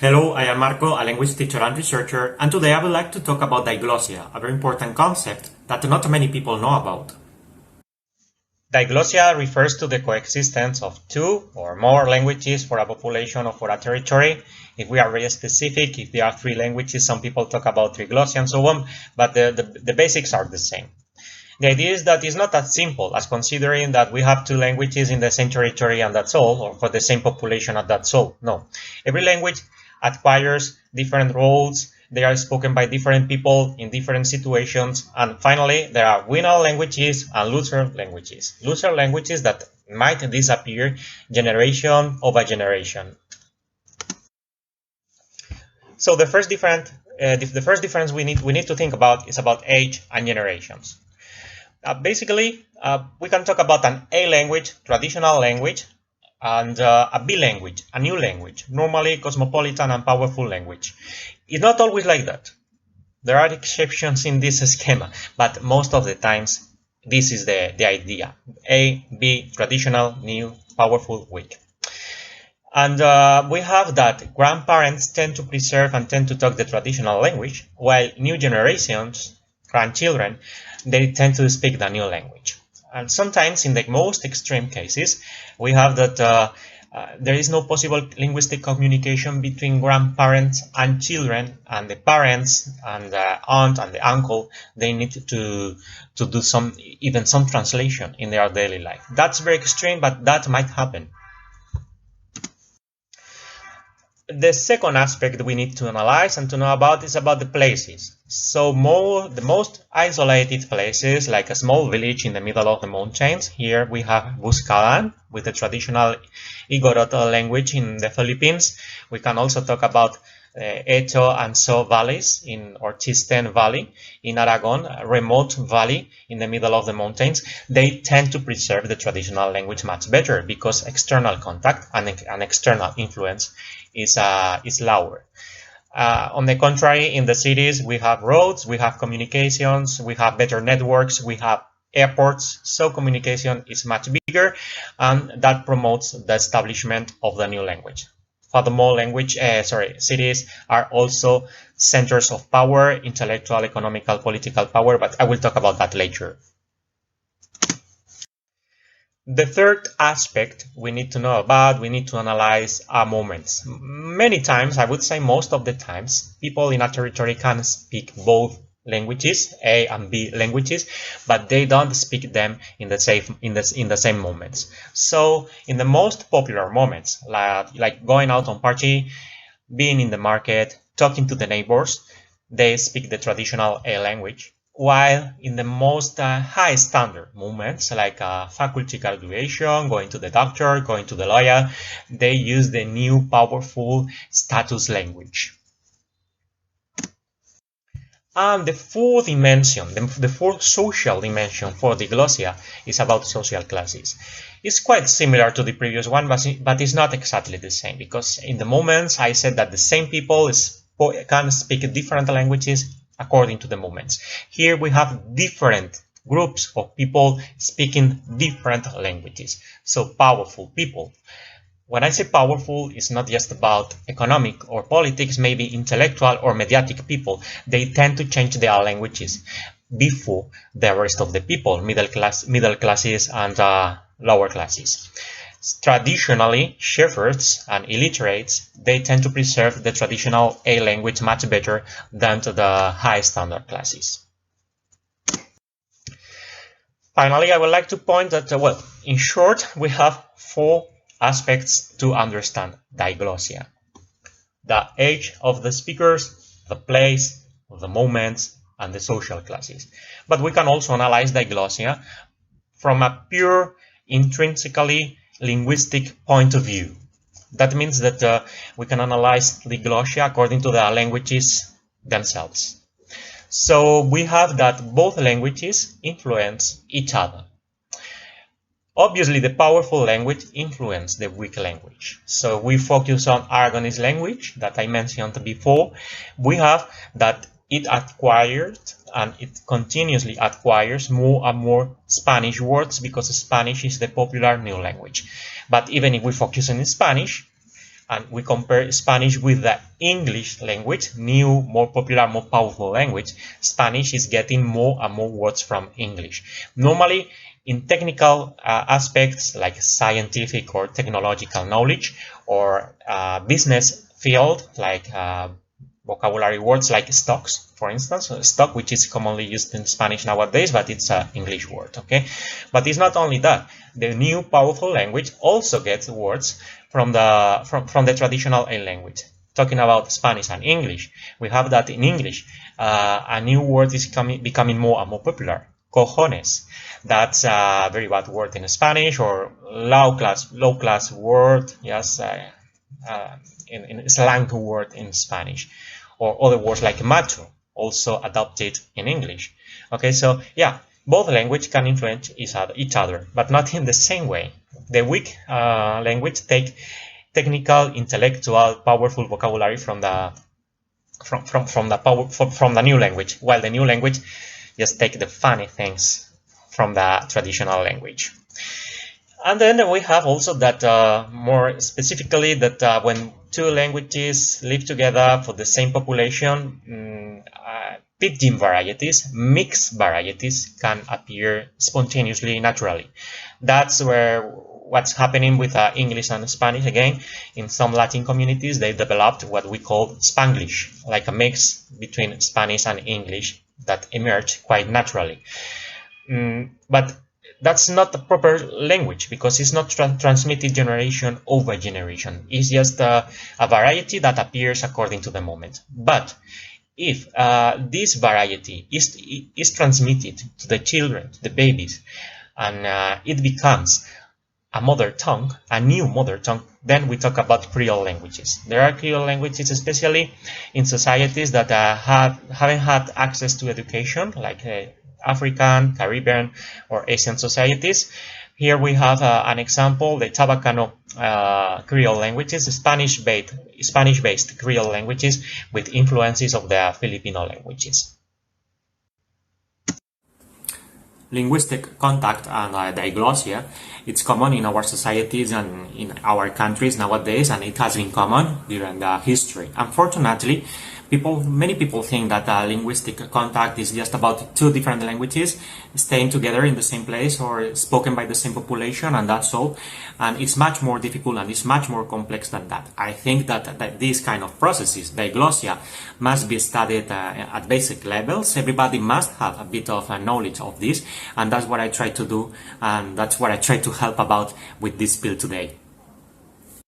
Hello, I am Marco, a language teacher and researcher, and today I would like to talk about diglossia, a very important concept that not many people know about. Diglossia refers to the coexistence of two or more languages for a population or for a territory. If we are very specific, if there are three languages, some people talk about triglossia and so on, but the basics are the same. The idea is that it's not that simple as considering that we have two languages in the same territory and that's all, or for the same population and that's all. No. Every language acquires different roles, they are spoken by different people in different situations, and finally there are winner languages and loser languages. Loser languages that might disappear generation over generation. So the first difference we need to think about is about age and generations. Basically, we can talk about an A language, traditional language, and a B language, a new language, normally cosmopolitan and powerful language. It's not always like that. There are exceptions in this schema, but most of the times this is the idea. A, B, traditional, new, powerful, weak. And we have that grandparents tend to preserve and tend to talk the traditional language, while new generations, grandchildren, they tend to speak the new language. And sometimes, in the most extreme cases, we have that there is no possible linguistic communication between grandparents and children, and the parents and the aunt and the uncle, they need to do even some translation in their daily life. That's very extreme, but that might happen. The second aspect we need to analyze and to know about is about the places. So the most isolated places, like a small village in the middle of the mountains. Here we have Buscalan with the traditional Igorot language in the Philippines. We can also talk about Eto and So valleys or Chisten Valley in Aragon, a remote valley in the middle of the mountains. They tend to preserve the traditional language much better because external contact and external influence is lower. On the contrary, in the cities, we have roads, we have communications, we have better networks, we have airports, so communication is much bigger, and that promotes the establishment of the new language. Furthermore, cities are also centers of power, intellectual, economical, political power, but I will talk about that later. The third aspect we need to know about, we need to analyze are moments. Many times, I would say most of the times, people in a territory can speak both languages, A and B languages, but they don't speak them in the same moments. So in the most popular moments, like going out on party, being in the market, talking to the neighbors, they speak the traditional A language. While in the most high standard moments, like faculty graduation, going to the doctor, going to the lawyer, they use the new powerful status language. And the fourth dimension, the fourth social dimension for diglossia is about social classes. It's quite similar to the previous one, but it's not exactly the same, because in the moments I said that the same people can speak different languages according to the moments. Here we have different groups of people speaking different languages. So powerful people. When I say powerful, it's not just about economic or politics, maybe intellectual or mediatic people. They tend to change their languages before the rest of the people, middle classes and lower classes. Traditionally, shepherds and illiterates, they tend to preserve the traditional A language much better than the high standard classes. Finally, I would like to point that, in short, we have four aspects to understand diglossia: the age of the speakers, the place, the moments, and the social classes. But we can also analyze diglossia from a pure, intrinsically linguistic point of view. That means that we can analyze diglossia according to the languages themselves. So we have that both languages influence each other. Obviously, the powerful language influences the weak language. So we focus on Aragonese language that I mentioned before. We have that it acquired and it continuously acquires more and more Spanish words because Spanish is the popular new language. But even if we focus on Spanish, and we compare Spanish with the English language, new, more popular, more powerful language, Spanish is getting more and more words from English. Normally, in technical aspects like scientific or technological knowledge, or business field like vocabulary words like stocks, for instance, stock, which is commonly used in Spanish nowadays, but it's an English word, okay? But it's not only that. The new powerful language also gets words from the traditional A language. Talking about Spanish and English, we have that in English. A new word is becoming more and more popular. Cojones. That's a very bad word in Spanish, or low class word, yes, in slang word in Spanish, or other words like macho, also adopted in English. Okay, so yeah, both languages can influence each other, but not in the same way. The weak language take technical, intellectual, powerful vocabulary from the new language, while the new language just take the funny things from the traditional language. And then we have also that more specifically that when two languages live together for the same population, pidgin varieties, mixed varieties can appear spontaneously, naturally. That's what's happening with English and Spanish. Again, in some Latin communities, they developed what we call Spanglish, like a mix between Spanish and English that emerged quite naturally. But that's not the proper language, because it's not transmitted generation over generation. It's just a variety that appears according to the moment. But if this variety is transmitted to the children, to the babies, and it becomes a mother tongue, a new mother tongue, then we talk about Creole languages. There are Creole languages, especially in societies that haven't had access to education, like African, Caribbean, or Asian societies. Here we have an example, the Chabacano Creole languages, Spanish-based Creole languages with influences of the Filipino languages. Linguistic contact and diglossia, it's common in our societies and in our countries nowadays, and it has been common during the history. Unfortunately, many people think that linguistic contact is just about two different languages staying together in the same place or spoken by the same population, and that's all. And it's much more difficult and it's much more complex than that. I think that these kind of processes, diglossia, must be studied at basic levels. Everybody must have a bit of knowledge of this, and that's what I try to do, and that's what I try to help about with this bill today.